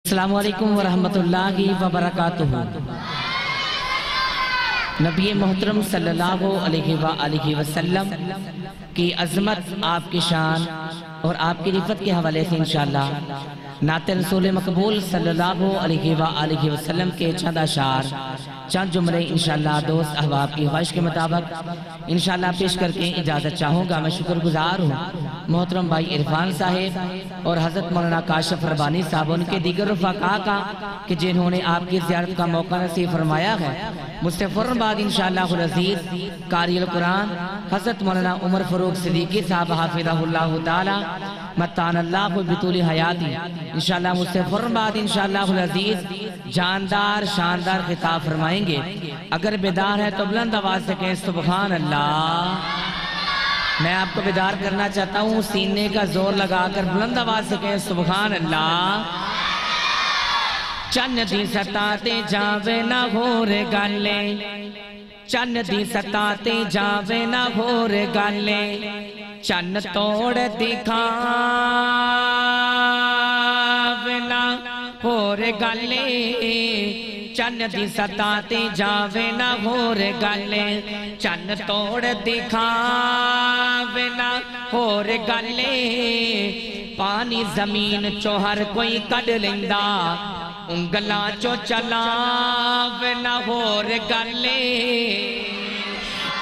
السلام علیکم ورحمۃ اللہ وبرکاتہ۔ نبی محترم صلی اللہ علیہ وآلہ وسلم کی عظمت، آپ کی شان اور آپ کی رفت کے حوالے سے انشاءاللہ نعت رسول مقبول صلی اللہ علیہ وآلہ وسلم کے چند اشعار، چند جملے انشاءاللہ دوست احباب کی خواہش کے مطابق انشاءاللہ پیش کر کے اجازت چاہوں گا۔ میں شکر گزار ہوں محترم بھائی عرفان صاحب اور حضرت مولانا کاشف ربانی صاحب ان کے دیگر رفقا کا کہ جنہوں نے آپ کی زیارت کا موقع نصیب فرمایا ہے۔ مجھ سے فوراً بعد انشاءاللہ العزیز قاری القرآن حضرت مولانا عمر فاروق صدیقی صاحب حافظہ اللہ تعالی متان اللہ بطول حیاتی انشاءاللہ مجھ سے فوراً بعد انشاءاللہ العزیز جاندار شاندار خطاب فرمائیں گے۔ اگر بیدار ہے تو بلند آواز سے کہیں سبحان اللہ۔ میں آپ کو بیدار کرنا چاہتا ہوں، سینے کا زور لگا کر بلند آواز سے کہیں سبحان اللہ۔ چند دی ستاتے جاوے نہ ہو رے گالے، چند دی ستاتے جاوے نہ ہو رے گالے، چند توڑ دکھاوے نہ ہو رے گالے، چند دی ستاتے جاوے نہ ہو رے گالے، چند توڑ دکھاوے نہ ہو رے گالے، پانی زمین چو ہر کوئی کڈ لیندہ، انگلاں چو چلاوے نہ ہو رے گالے،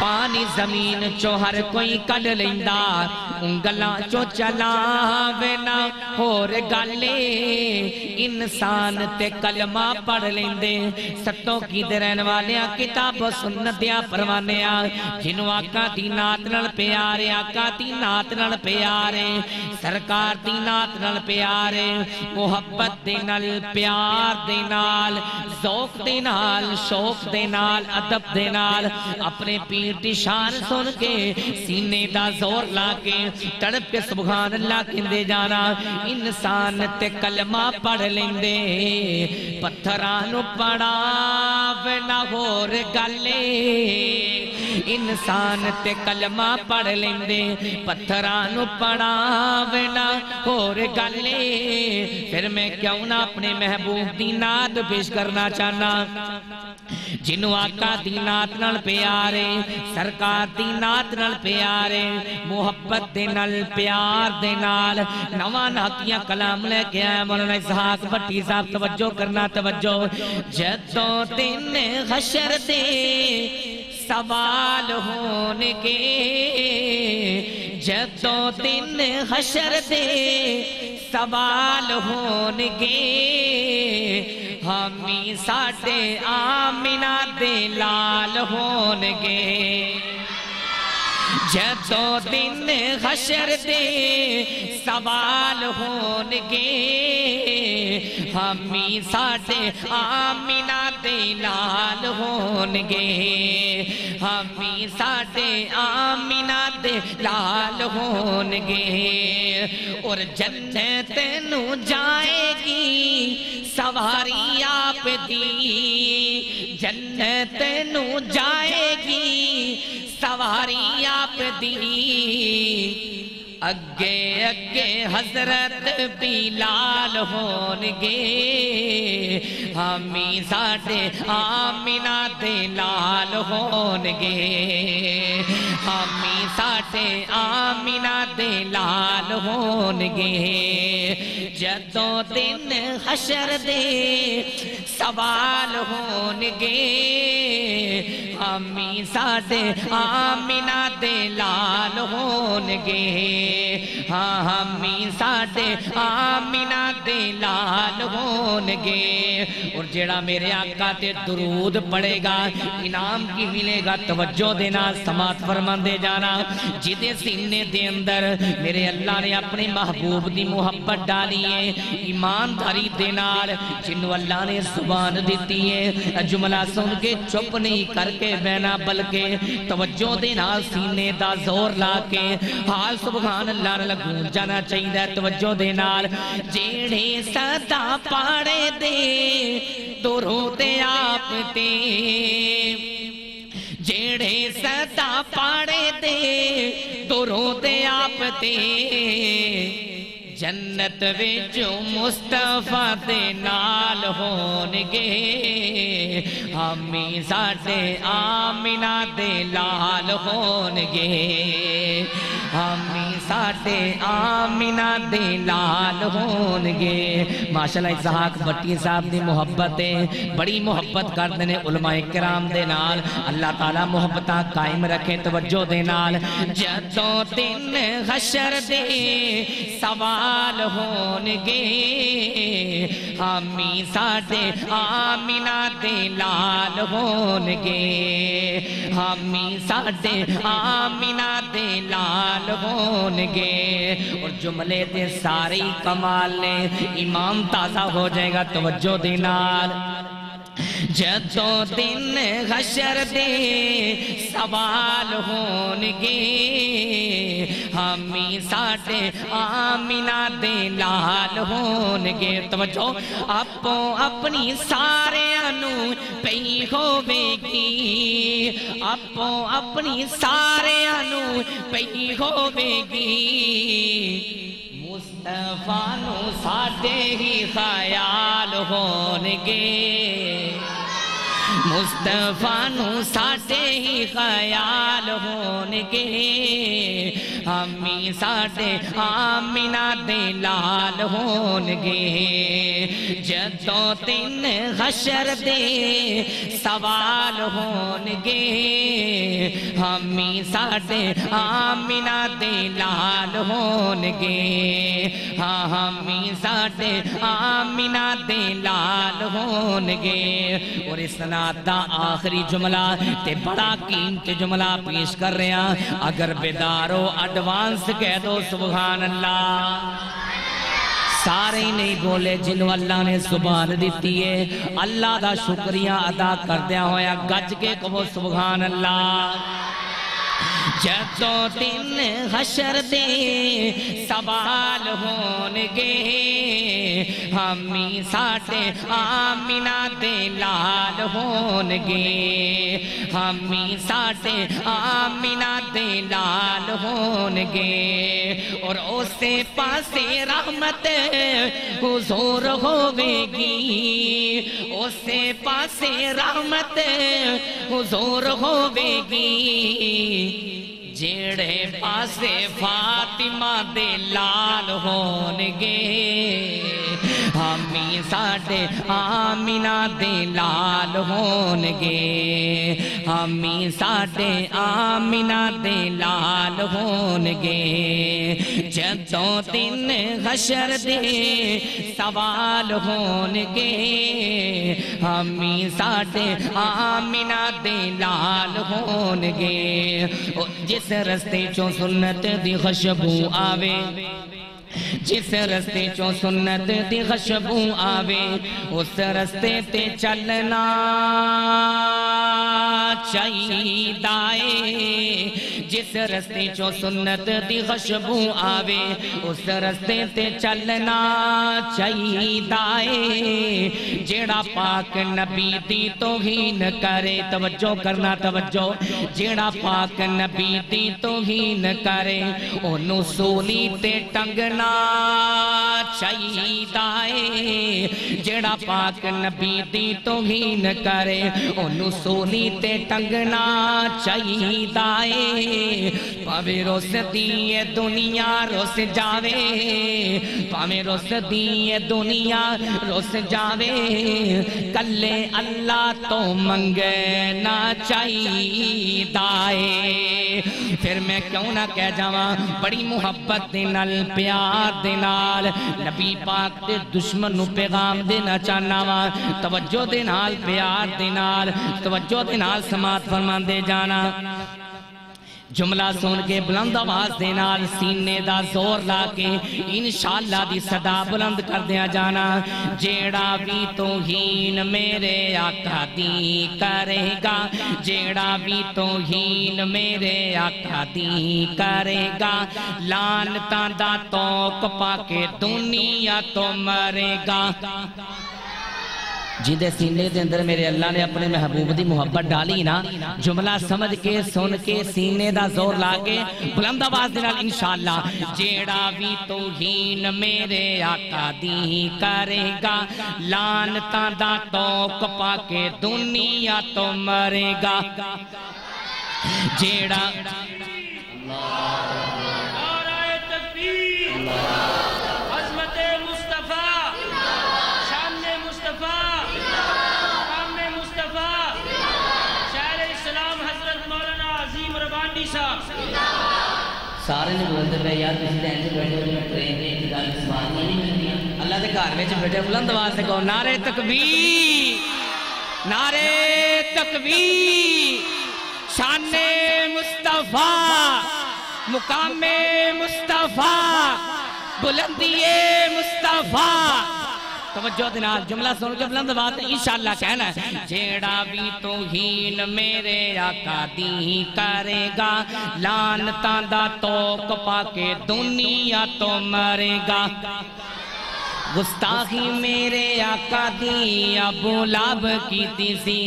پانی زمین چو ہر کوئی کڈ لیندہ، انگلاں چو چلاوے نہ ہو رے گالے، انسان تے کلمہ پڑھ لیندے، ستوں کی درین والیاں کتاب و سنتیاں پروانیاں، جنہوں آقا دی نات نال پیارے، آقا دی نات نال پیارے، سرکار دی نات نال پیارے، محبت دے نال پیار دے نال، ذوق دے نال، شوق دے نال، ادب دے نال، اپنے پیر دی شان سن کے سینے دا زور لا کے تڑپ کے سبحان اللہ کہندے جانا، انسان تے کلمہ پڑھ لیندے، پتھرانو پڑھاوے نہ ہو رے گالے، انسان تے کلمہ پڑھ لیندے، پتھرانو پڑھاوے نہ ہو رے گالے، پھر میں کیوں نہ اپنے محبوب دی نات پیش کرنا چاہنا، جنہوں آقا دی نات نال پیارے، سرکار دی نات نال پیارے، محبت دے نال پیار دے نال، نوان حقیاں کلام لے کے آئے مولانا اسحاق بٹی صاحب توجہ کرنا توجہ، جدوں دن حشر دے سوال ہونگے، جدوں دن حشر دے سوال ہونگے، ہمیں ساٹے آمینہ دے لال ہونگے، جدوں دن حشر دے سوال ہونگے، ہمیں ساٹے آمینہ دے لال ہونگے، ہمیں ساٹے آمینہ دے لال ہونگے، اور جنت نو جائے گی سواری آپ دی، جنت نو جائے گی سواری آپ دی، اگے اگے حضرت بلال ہونگے، ہمیں ساٹے آمینہ دے لال ہونگے، ہمیں ساٹے آمینہ دے لال ہونگے، جدوں دن حشر دے سوال ہونگے، ہمیں ساٹے آمینہ دے لال ہونگے، ہاں ہمیں ساٹے آمینہ دے لال ہونگے، اور جیڑا میرے آقا تے درود پڑے گا انعام کی ملے گا، توجہ دینا سماعت فرمان دے جانا، جدے سینے دے اندر میرے اللہ نے اپنے محبوب دی محبت ڈالی ہے، ایمانداری دے نال، جنہوں اللہ نے زبان دیتی ہے، جملہ سن کے چپ نہیں کر کے بہنا بلکہ توجہ دینا سینے دا زور لا کے حال سبحان اللہ نے لگوں جانا چاہیے، توجہ دے نال، جیڑے صدا پاڑے دے درود آپ تے، جیڑے صدا پاڑے دے درود آپ تے، جنت وچوں مصطفیٰ دے نال ہونگے امی ساڈے آمینہ دے لال ہونگے امی ساڈے آمینہ دے لال ہونگے ماشاءاللہ اسحاق بٹی صاحب دی محبت ہے بڑی محبت کردے نے علماء کرام دے نال اللہ تعالیٰ محبتاں قائم رکھے توجہ دے نال جدوں دن حشر دے سوال ہونگے امی ساڈے آمینہ دے لال ہونگے امی ساڈے آمینہ دے لال ہونگے اور جملے دے ساری کمال نے امام تازہ ہو جائے گا توجہ دے نال جدوں دن حشر دے سوال ہونگے امی ساڈے آمینہ دے لال ہونگے توجہ اپو اپنی سارے انو پئی ہووے گی اپو اپنی سارے انو پئی ہووے گی مصطفیٰ نو ساڈے ہی خیال ہونگے مصطفیٰ نو ساڈے ہی خیال ہونگے امی ساڈے آمینہ دے لال ہونگے جدوں دن حشر دے سوال ہونگے امی ساڈے آمینہ دے لال ہونگے امی ساڈے آمینہ دے لال ہونگے اور اس دا آخری جملہ تے بڑا قیمتی جملہ پیش کر رہے ہیں اگر بیدارو ایڈوانس کہہ دو سبحان اللہ سارے نہیں بولے جنہوں اللہ نے سبحان دیتی ہے اللہ دا شکریہ ادا کر دیا ہویا گج کے کہو سبحان اللہ جدوں دن حشر دے سوال ہونگے امی ساڈے آمینہ دے لال ہونگے امی ساڈے آمینہ دے لال ہونگے اور اسے پاسے رحمت حضور ہووے گی اسے پاسے رحمت حضور ہووے گی جیڑے پاسے فاطمہ دے لال ہونگے امی ساڈے آمینہ دے لال ہونگے امی ساڈے آمینہ دے لال ہونگے جدوں دن حشر دے سوال ہونگے امی ساڈے آمینہ دے لال ہونگے جس رستے چوں سنت دی خوشبو آوے جس رستے چوں سنت دی خوشبو آوے اس رستے تے چلنا چاہیے جس رستے چوں سنت دی خوشبو آوے اس رستے تے چلنا چاہیے جیڑا پاک نبی دی توہین کرے توجہ کرنا توجہ جیڑا پاک نبی دی توہین کرے انہوں سولی تے ٹنگنا چاہیے جیڑا پاک نبی دی توہین کرے انہوں سولی تے ٹنگنا چاہیے پاوے روس دیئے دنیا روس جاوے پاوے روس دیئے دنیا روس جاوے کلے اللہ تو منگنا چاہیے پھر میں کیوں نہ کہہ جاواں بڑی محبت دینال پیار دینال نبی پاک دے دشمن نو پیغام دینا چاہنا وا توجہ دینال پیار دینال توجہ دینال سماعت فرمان دے جانا جملہ سن کے بلند آواز دینال سینے دا زور لا کے انشاءاللہ دی صدا بلند کر دیا جانا جیڑا بھی توہین میرے آقا دی کرے گا جیڑا بھی توہین میرے آقا دی کرے گا لعنتاں دا توق پا کے دنیا تو مرے گا جیدے سینے دے اندر میرے اللہ نے اپنے محبوب دی محبت ڈالی نا، جملہ سمجھ کے سن کے سینے دا زور لاکے بلند آواز دنال انشاءاللہ جیڑا بھی توہین میرے آقا دی کرے گا لانتاں دا توق پا کے دنیا تو مرے گا جیڑا نعرہ تکبیر عظمت مصطفیٰ شان مصطفیٰ مقام مصطفیٰ شاعر اسلام حضرت مولانا عظیم ربانی صاحب سارے نے بولتے رہے یار کسی دین سے بیٹھے ہوئے ٹرین میں انتظار کی سوال نہیں ملتی اللہ دے گھر میں بیٹھے بلند آواز سے کہو نعرہ تکبیر نعرہ تکبیر شان مصطفیٰ مقام مصطفیٰ بلندی مصطفیٰ توجہ دنال جملہ سن کے بلند بات انشاءاللہ کہنا ہے جیڑا بھی توہین میرے آقا دی کرے گا لانتاں دا توق پا کے دنیا تو مرے گا گستاخی میرے آقا دی ابو لہب کیتی سی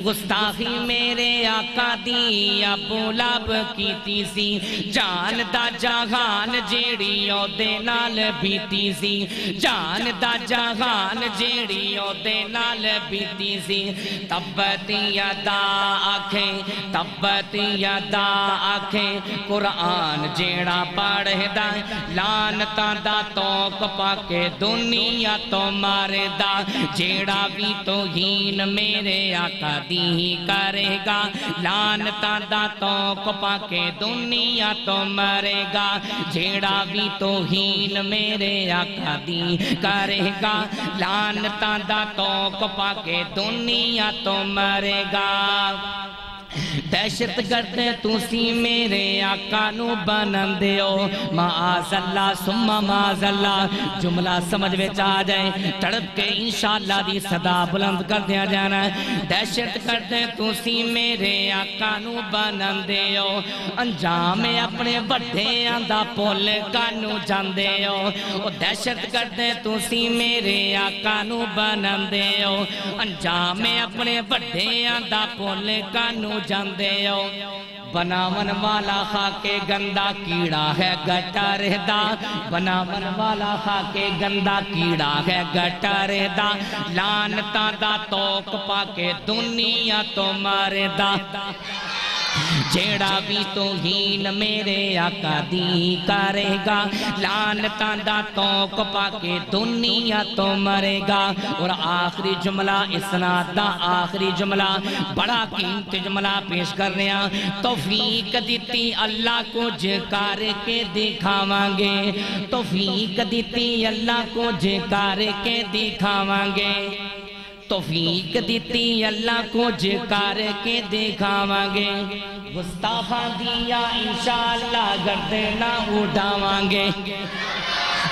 گستاخی میرے آقا دی ابو لہب کیتی سی جان دا جہان جیڑی او دے نال بیتی سی جان دا جہان جیڑی او دے نال بیتی سی تبت یدا آنکھیں تبت یدا آنکھیں قرآن جیڑا پڑھ دا لانتاں دا توق پا کے دنیا تو مارے دا جیڑا بھی توہین میرے آقا دی کرے گا لانتاں دا توق پا کے دنیا تو مرے گا جیڑا بھی توہین میرے آقا دی کرے گا لانتاں دا توق پا کے دنیا تو مرے گا دہشت گرد تُسی میرے آقا نو بنندے ہو معاذ اللہ ثم معاذ اللہ جملہ سمجھ میں چاہ جائے تڑپ کے انشاءاللہ دی صدا بلند کر دیا جانا ہے دہشت گرد تُسی میرے آقا نو بنندے ہو انجام اپنے بڑھے آندہ پول کانو جاندے ہو دہشت گرد تُسی میرے آقا نو بنندے ہو انجام اپنے بڑھے آندہ پول کانو جاندے ہو بناون والا خاکے گندہ کیڑا ہے گٹر دا بناون والا خاکے گندہ کیڑا ہے گٹر دا لانتاں دا توق پا کے دنیا تو مارے دا جیڑا بھی توہین میرے آقا دی کرے گا لانتاں دا توق پا کے دنیا تو مرے گا اور آخری جملہ اسناد دا آخری جملہ بڑا قیمت جملہ پیش کر رہے ہیں توفیق دیتی اللہ کو جکار کے دکھاواں گے توفیق دیتی اللہ کو جکار کے دکھاواں گے توفیق دیتی اللہ کو جکار کے دکھاواں گے گستاخاں دیا انشاءاللہ گردنہ اٹھاواں گے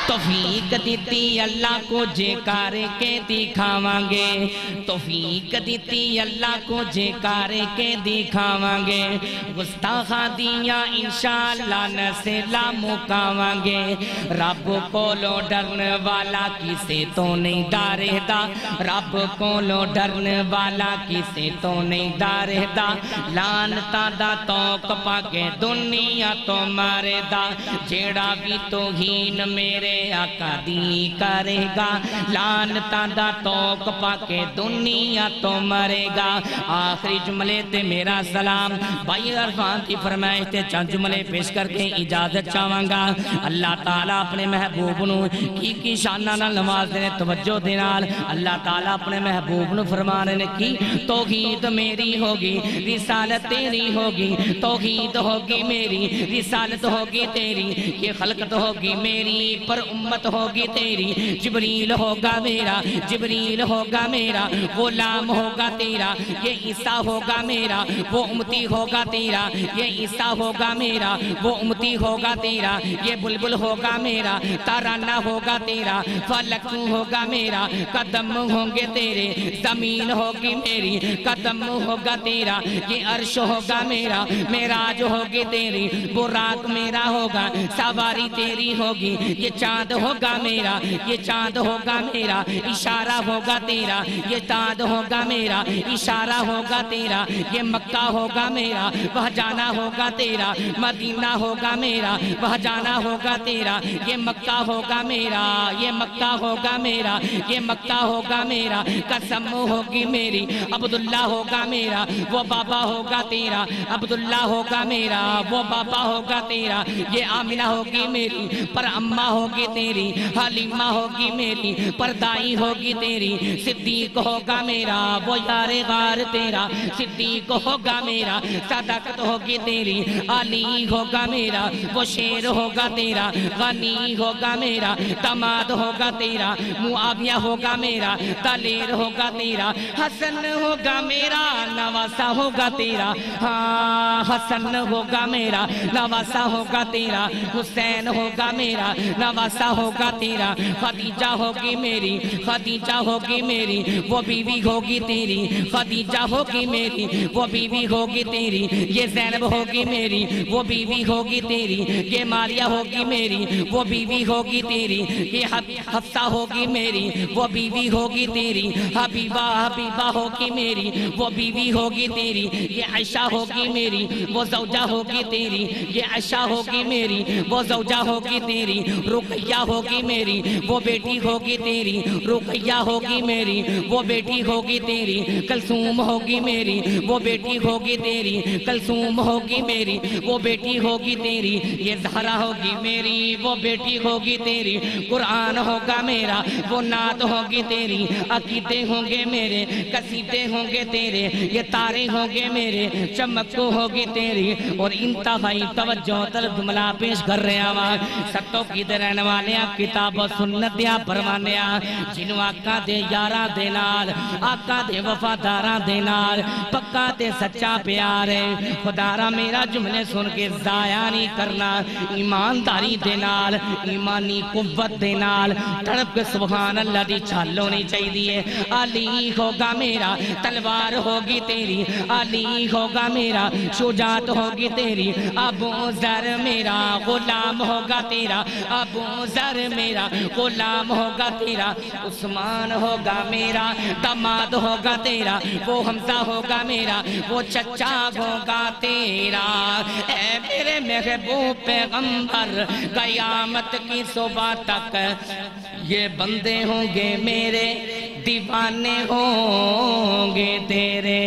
توفیق دیتی اللہ کو جکار کے دکھاواں گے توفیق دیتی اللہ کو جکار کے دکھاواں گے گستاخاں دیا انشاءاللہ نسلہ مکاواں گے رب کو لو ڈرن والا کسے تو نہیں ڈارے دا رب کو لو ڈرن والا کسے تو نہیں ڈارے دا لانتاں دا توق پا کے دنیا تو مارے دا جیڑا بھی توہین میرے آقا دی کرے گا لانتاں دا توق پا کے دنیا تو مرے گا آخری جملے تے میرا سلام بھائی عرفان کی فرمائش تے چند جملے پیش کر کے اجازت چاہواں گا اللہ تعالیٰ اپنے محبوب نو کی شانہ نہ نواز دینے توجہ دینال اللہ تعالیٰ اپنے محبوب نو فرمانے نے کی توحید میری ہوگی رسالت تیری ہوگی توحید ہوگی میری رسالت ہوگی تیری یہ خلقت ہوگی میری پر امت ہوگی تیری جبریل ہوگا میرا جبریل ہوگا میرا غلام ہوگا تیرا یہ عیسیٰ ہوگا میرا وہ امتی ہوگا تیرا یہ عیسیٰ ہوگا میرا وہ امتی ہوگا تیرا یہ بلبل ہوگا میرا ترانہ ہوگا تیرا فلک ہوگا میرا قدم ہوں گے تیرے زمین ہوگی میری قدم ہوگا تیرا یہ عرش ہوگا میرا معراج ہوگی تیری براق میرا ہوگا سواری تیری ہوگی یہ چاند چاند ہوگا میرا، یہ چاند ہوگا میرا، اشارہ ہوگا تیرا، یہ چاند ہوگا میرا، اشارہ ہوگا تیرا، یہ مکہ ہوگا میرا، وہ جانا ہوگا تیرا، مدینہ ہوگا میرا، وہ جانا ہوگا تیرا، یہ مکہ ہوگا میرا، یہ مکہ ہوگا میرا، یہ مکہ ہوگا میرا، قسم ہوگی میری، عبداللہ ہوگا میرا، وہ بابا ہوگا تیرا، عبداللہ ہوگا میرا، وہ بابا ہوگا تیرا، یہ آمنہ ہوگی میری، پر اماں ہوگی تیری، حلیمہ ہوگی میری، پر دائی ہوگی تیری، صدیق ہوگا میرا، وہ یار غار تیرا، صدیق ہوگا میرا، صداقت ہوگی تیری، علی ہوگا میرا، وہ شیر ہوگا تیرا، غنی ہوگا میرا، دماد ہوگا تیرا، معاویہ ہوگا میرا، دلیر ہوگا تیرا، حسن ہوگا میرا، نواسہ ہوگا تیرا، ہاں حسن ہوگا میرا، نواسہ ہوگا تیرا، حسین ہوگا میرا، نواسہ ہوگا تیرا، خدیجہ ہوگی میری، خدیجہ ہوگی میری، وہ بیوی ہوگی تیری، خدیجہ ہوگی میری، وہ بیوی ہوگی تیری، یہ زینب ہوگی میری، وہ بیوی ہوگی تیری، یہ ماریہ ہوگی میری، وہ بیوی ہوگی تیری، یہ حفصہ ہوگی میری، وہ بیوی ہوگی تیری، حبیبہ حبیبہ ہوگی میری، وہ بیوی ہوگی تیری، یہ عائشہ ہوگی میری، وہ زوجہ ہوگی تیری، یہ عائشہ ہوگی میری، وہ زوجہ ہوگی تیری، رقیہ ہوگی میری، وہ بیٹی ہوگی تیری، رقیہ ہوگی میری، وہ بیٹی ہوگی تیری، کلثوم ہوگی میری، وہ بیٹی ہوگی تیری، کلثوم ہوگی میری، وہ بیٹی ہوگی تیری، یہ زہرا ہوگی میری، وہ بیٹی ہوگی تیری، قرآن ہوگا میرا، وہ نعت ہوگی تیری، عقیدے ہوں گے میرے، قصیدے ہوں گے تیرے، یہ تارے ہوں گے میرے، چمکو ہوگی تیری، اور انتہائی توجہ طرف جملہ پیش کر رہے ہیں ستوں کی دے رہنے والے کتاب و سنت دیا پروانے جنہوں آقا دے یارہ دے نال، آقا دے وفادارہ دے نال، پکا دے سچا پیار ہے، خدا را میرا جملے سن کے ضائع نہیں کرنا، ایمانداری دے نال، ایمانی قوت دے نال، تڑپ کے سبحان اللہ دی چھالو نہیں چاہی دیئے، علی ہوگا میرا، تلوار ہوگی تیری، علی ہوگا میرا، شجاعت ہوگی تیری، ابو ذر میرا غلام ہوگا تیرا، ابو ذر میرا غلام ہوگا تیرا، عثمان ہوگا میرا دماد ہوگا تیرا، وہ حمزہ ہوگا میرا، وہ چچا ہوگا تیرا، اے میرے محبوب پیغمبر، قیامت کی صبح تک یہ بندے ہوں گے میرے، دیوانے ہوں گے تیرے۔